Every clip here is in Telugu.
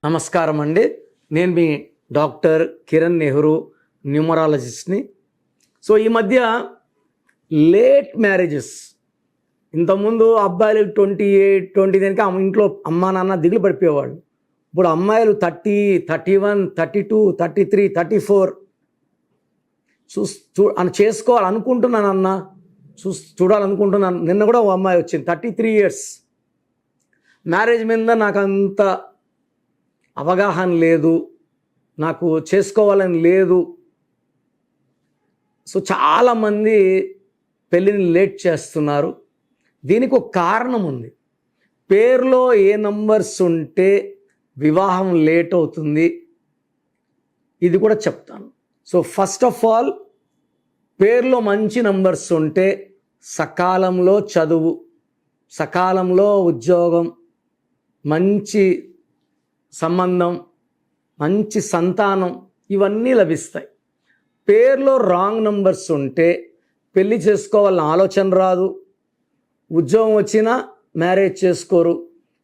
నమస్కారం అండి. నేను మీ డాక్టర్ కిరణ్ నెహ్రూ, న్యూమరాలజిస్ట్ని. సో ఈ మధ్య లేట్ మ్యారేజెస్, ఇంతకుముందు అబ్బాయిలు 28, 29కి ఇంట్లో అమ్మా నాన్న దిగులు పడిపోయేవాళ్ళు. ఇప్పుడు అమ్మాయిలు 30, 31, 32, 33, 34 చేసుకోవాలనుకుంటున్నాను అన్న, చూడాలనుకుంటున్నాను. నిన్న కూడా ఒక అమ్మాయి వచ్చింది, 33 years. మ్యారేజ్ మీద నాకు అంత అవగాహన లేదు, నాకు చేసుకోవాలని లేదు. సో చాలామంది పెళ్ళిని లేట్ చేస్తున్నారు. దీనికి ఒక కారణం ఉంది. పేరులో ఏ నంబర్స్ ఉంటే వివాహం లేట్ అవుతుంది, ఇది కూడా చెప్తాను. సో ఫస్ట్ ఆఫ్ ఆల్, పేరులో మంచి నంబర్స్ ఉంటే సకాలంలో చదువు, సకాలంలో ఉద్యోగం, మంచి సంబంధం, మంచి సంతానం, ఇవన్నీ లభిస్తాయి. పేరులో రాంగ్ నంబర్స్ ఉంటే పెళ్ళి చేసుకోవాలని ఆలోచన రాదు, ఉద్యోగం వచ్చినా మ్యారేజ్ చేసుకోరు,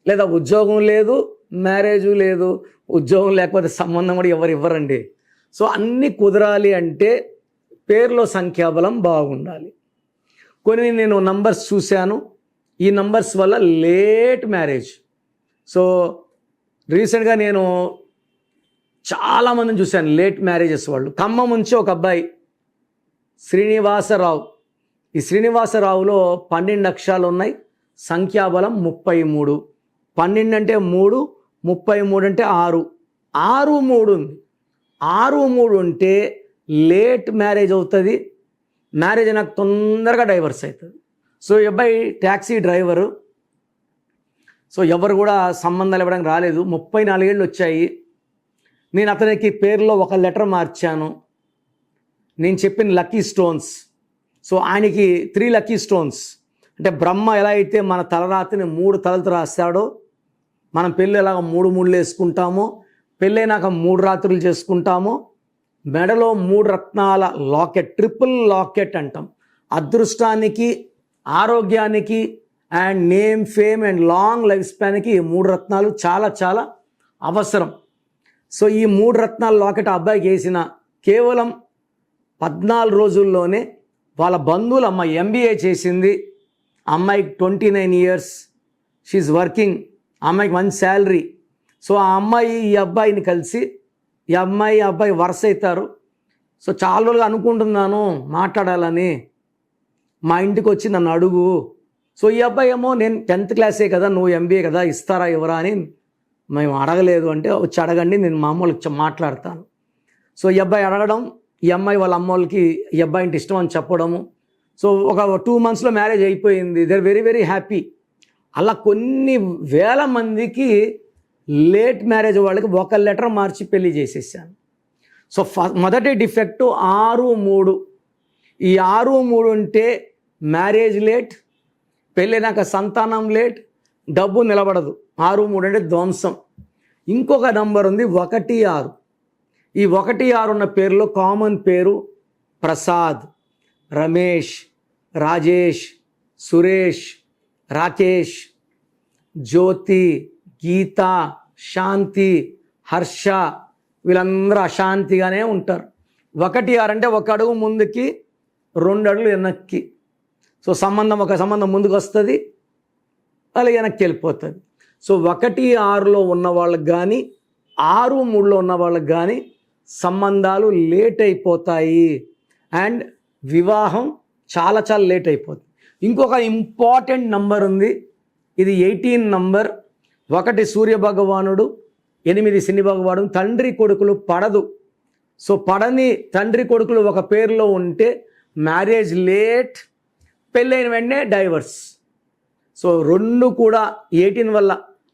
లేదా ఉద్యోగం లేదు మ్యారేజు లేదు, ఉద్యోగం లేకపోతే సంబంధం కూడా ఎవరు ఇవ్వరండి. సో అన్నీ కుదరాలి అంటే పేరులో సంఖ్యాబలం బాగుండాలి. కొన్ని నేను నంబర్స్ చూశాను, ఈ నంబర్స్ వల్ల లేట్ మ్యారేజ్. సో రీసెంట్గా నేను చాలామందిని చూశాను లేట్ మ్యారేజెస్ వాళ్ళు. ఖమ్మం నుంచి ఒక అబ్బాయి శ్రీనివాసరావు. ఈ శ్రీనివాసరావులో 12 అక్షరాలు ఉన్నాయి, సంఖ్యాబలం 33. 12 అంటే 3, 33 అంటే 6, 6, 3 ఉంది. 6, 3 ఉంటే లేట్ మ్యారేజ్ అవుతుంది. మ్యారేజ్ నాకు తొందరగా డైవర్స్ అవుతుంది. సో ఈ అబ్బాయి ట్యాక్సీ డ్రైవరు. సో ఎవరు కూడా సంబంధాలు ఇవ్వడానికి రాలేదు. 34 ఏళ్ళు వచ్చాయి. నేను అతనికి పేరులో ఒక లెటర్ మార్చాను. నేను చెప్పిన లక్కీ స్టోన్స్, సో ఆయనకి 3 లక్కీ స్టోన్స్. అంటే బ్రహ్మ ఎలా అయితే మన తలరాతిని 3 తలతో రాస్తాడో, మనం పెళ్ళి ఎలాగ 3 ముళ్ళు వేసుకుంటామో, పెళ్ళైనాక 3 రాత్రులు చేసుకుంటామో, మెడలో 3 రత్నాల లాకెట్, ట్రిపుల్ లాకెట్ అంటాం. అదృష్టానికి, ఆరోగ్యానికి and name, fame and long life స్పాన్కి 3 రత్నాలు చాలా చాలా అవసరం. సో ఈ 3 రత్నాల లాకెట్ అబ్బాయికి వేసిన కేవలం 14 రోజుల్లోనే వాళ్ళ బంధువులు, అమ్మాయి MBA చేసింది, అమ్మాయికి 29 years, షీఈ్ వర్కింగ్, అమ్మాయికి మంచి శాలరీ. సో ఆ అమ్మాయి ఈ అబ్బాయిని కలిసి, ఈ అబ్బాయి వరుస అవుతారు. సో చాలా రోజులుగా అనుకుంటున్నాను మాట్లాడాలని, మా ఇంటికి వచ్చి నన్ను అడుగు. సో ఈ అబ్బాయి ఏమో నేను 10th క్లాసే కదా, నువ్వు MBA కదా, ఇస్తారా ఎవరా అని మేము అడగలేదు. అంటే వచ్చి అడగండి, నేను మా అమ్మోళ్ళకి మాట్లాడతాను. సో ఈ అబ్బాయి అడగడం, ఈ అమ్మాయి వాళ్ళ అమ్మోళ్ళకి ఈ అబ్బాయి అంటే ఇష్టం అని చెప్పడము. సో ఒక 2 monthsలో మ్యారేజ్ అయిపోయింది. They are very very happy. అలా కొన్ని వేల మందికి లేట్ మ్యారేజ్ వాళ్ళకి ఒక లెటర్ మార్చి పెళ్లి చేసేసాను. సో మొదటి డిఫెక్టు 6, 3. ఈ 6, 3 ఉంటే మ్యారేజ్ లేట్, పెళ్ళైనాక సంతానం లేట్, డబ్బు నిలబడదు. 6, 3 అంటే ధ్వంసం. ఇంకొక నంబర్ ఉంది 1, 6. ఈ 1, 6 ఉన్న పేరులో కామన్ పేరు ప్రసాద్, రమేష్, రాజేష్, సురేష్, రాకేష్, జ్యోతి, గీత, శాంతి, హర్ష, వీళ్ళందరూ అశాంతిగానే ఉంటారు. 1, 6 అంటే 1 అడుగు ముందుకి 2 అడుగులు వెనక్కి. సో ఒక సంబంధం ముందుకు వస్తుంది, అలా వెనక్కి వెళ్ళిపోతుంది. సో 1, 6లో ఉన్న వాళ్ళకి కానీ, 6, 3లో ఉన్న వాళ్ళకి కానీ సంబంధాలు లేట్ అయిపోతాయి అండ్ వివాహం చాలా చాలా లేట్ అయిపోతుంది. ఇంకొక ఇంపార్టెంట్ నంబర్ ఉంది, ఇది 18 నంబర్. 1 సూర్య భగవానుడు, 8 శని భగవానుడు. తండ్రి కొడుకులు పడదు. సో పడని తండ్రి కొడుకులు ఒక పేరులో ఉంటే మ్యారేజ్ లేట్, పెళ్ళైన వెంటనే డైవర్స్. సో 2 కూడా 18 వల్ల.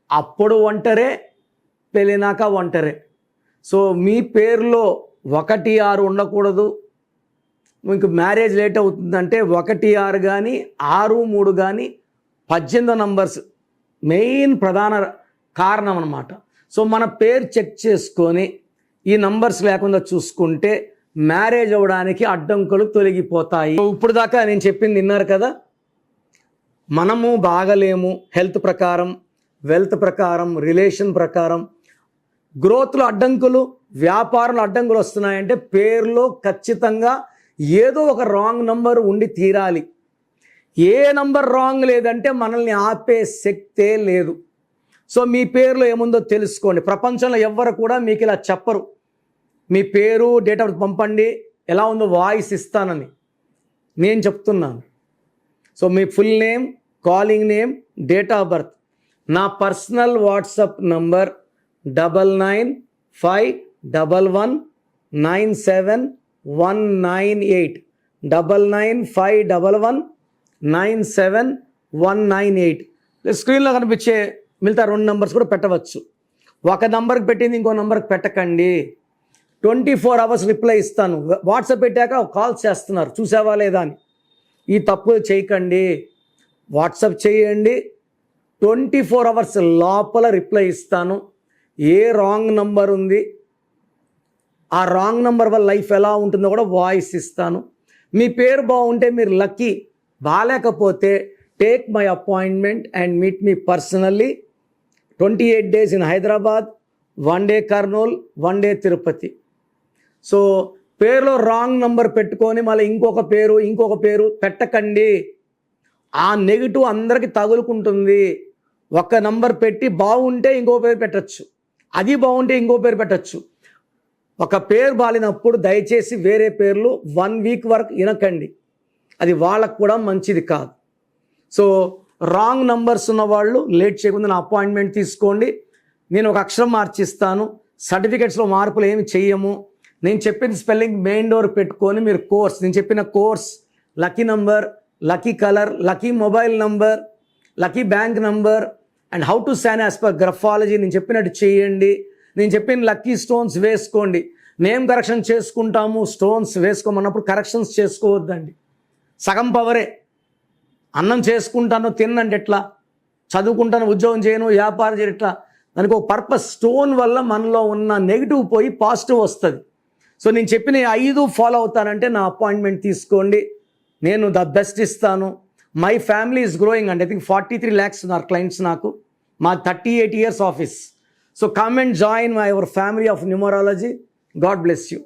అప్పుడు ఒంటరే, పెళ్ళినాక ఒంటరే. సో మీ పేరులో 1, 6 ఉండకూడదు. మీకు మ్యారేజ్ లేట్ అవుతుందంటే 1, 6 కానీ, 6, 3 కానీ 18 నంబర్స్ మెయిన్ ప్రధాన కారణం అన్నమాట. సో మన పేరు చెక్ చేసుకొని ఈ నంబర్స్ లేకుండా చూసుకుంటే మ్యారేజ్ అవ్వడానికి అడ్డంకులు తొలగిపోతాయి. ఇప్పుడు దాకా నేను చెప్పింది విన్నారు కదా. మనము బాగలేము హెల్త్ ప్రకారం, వెల్త్ ప్రకారం, రిలేషన్ ప్రకారం. గ్రోత్లో అడ్డంకులు, వ్యాపారంలో అడ్డంకులు వస్తున్నాయంటే పేరులో ఖచ్చితంగా ఏదో ఒక రాంగ్ నంబర్ ఉండి తీరాలి. ఏ నంబర్ రాంగ్ లేదంటే మనల్ని ఆపే శక్తే లేదు. సో మీ పేరులో ఏముందో తెలుసుకోండి. ప్రపంచంలో ఎవ్వరు కూడా మీకు ఇలా చెప్పరు. మీ పేరు, డేట్ ఆఫ్ బర్త్ పంపండి, ఎలా ఉందో వాయిస్ ఇస్తానని. నేను చెప్తున్నాను. So me full name, calling name, date of birth. నా పర్సనల్ వాట్సాప్ నంబర్ 9951197198 9951197198. స్క్రీన్లో కనిపించే మిగతా 2 నంబర్స్ కూడా పెట్టవచ్చు. ఒక నంబర్కి పెట్టింది ఇంకో నంబర్కి పెట్టకండి. 24 hours రిప్లై ఇస్తాను. వాట్సాప్ పెట్టాక కాల్స్ చేస్తున్నారు, చూసావా లేదా అని. ఈ తప్పు చేయకండి. వాట్సాప్ చేయండి, 24 hours లోపల రిప్లై ఇస్తాను. ఏ రాంగ్ నంబర్ ఉంది, ఆ రాంగ్ నంబర్ వల్ల లైఫ్ ఎలా ఉంటుందో కూడా వాయిస్ ఇస్తాను. మీ పేరు బాగుంటే మీరు లక్కీ, బాగాలేకపోతే take my appointment and meet me personally. 28 days in Hyderabad, 1 day Kurnool, 1 day Tirupati. So పేరులో రాంగ్ నంబర్ పెట్టుకొని మళ్ళీ ఇంకొక పేరు పెట్టకండి. ఆ నెగిటివ్ అందరికీ తగులుకుంటుంది. ఒక నంబర్ పెట్టి బాగుంటే ఇంకో పేరు పెట్టచ్చు, అది బాగుంటే ఇంకో పేరు పెట్టచ్చు. ఒక పేరు బాలినప్పుడు దయచేసి వేరే పేర్లు 1 week వరకు వినకండి, అది వాళ్ళకు కూడా మంచిది కాదు. సో రాంగ్ నంబర్స్ ఉన్న వాళ్ళు లేట్ చేయకుండా నా అపాయింట్మెంట్ తీసుకోండి. నేను ఒక అక్షరం మార్చిస్తాను. సర్టిఫికెట్స్లో మార్పులు ఏమి చెయ్యము. నేను చెప్పిన స్పెల్లింగ్ మెయిన్ డోర్ పెట్టుకొని మీరు నేను చెప్పిన course, lucky number, lucky colour, lucky mobile number, lucky bank number and how to sign as per graphology నేను చెప్పినట్టు చేయండి. నేను చెప్పిన లక్కీ స్టోన్స్ వేసుకోండి. నేమ్ కరెక్షన్ చేసుకుంటాము, స్టోన్స్ వేసుకోమన్నప్పుడు కరెక్షన్స్ చేసుకోవద్దండి. సగం పవరే. అన్నం చేసుకుంటాను తిన్నంటే ఎట్లా, చదువుకుంటాను ఉద్యోగం చేయను వ్యాపారం చేయను ఎట్లా, దానికి ఒక పర్పస్. స్టోన్ వల్ల మనలో ఉన్న నెగిటివ్ పోయి పాజిటివ్ వస్తుంది. సో నేను చెప్పిన 5 ఫాలో అవుతానంటే నా అపాయింట్మెంట్ తీసుకోండి. నేను ద బెస్ట్ ఇస్తాను. మై ఫ్యామిలీ ఈజ్ గ్రోయింగ్ అండి. ఐ థింక్ 43 lakhs ఉన్నారు క్లయింట్స్ నాకు. మా 38 years office. So come and join my our family of numerology. God bless you.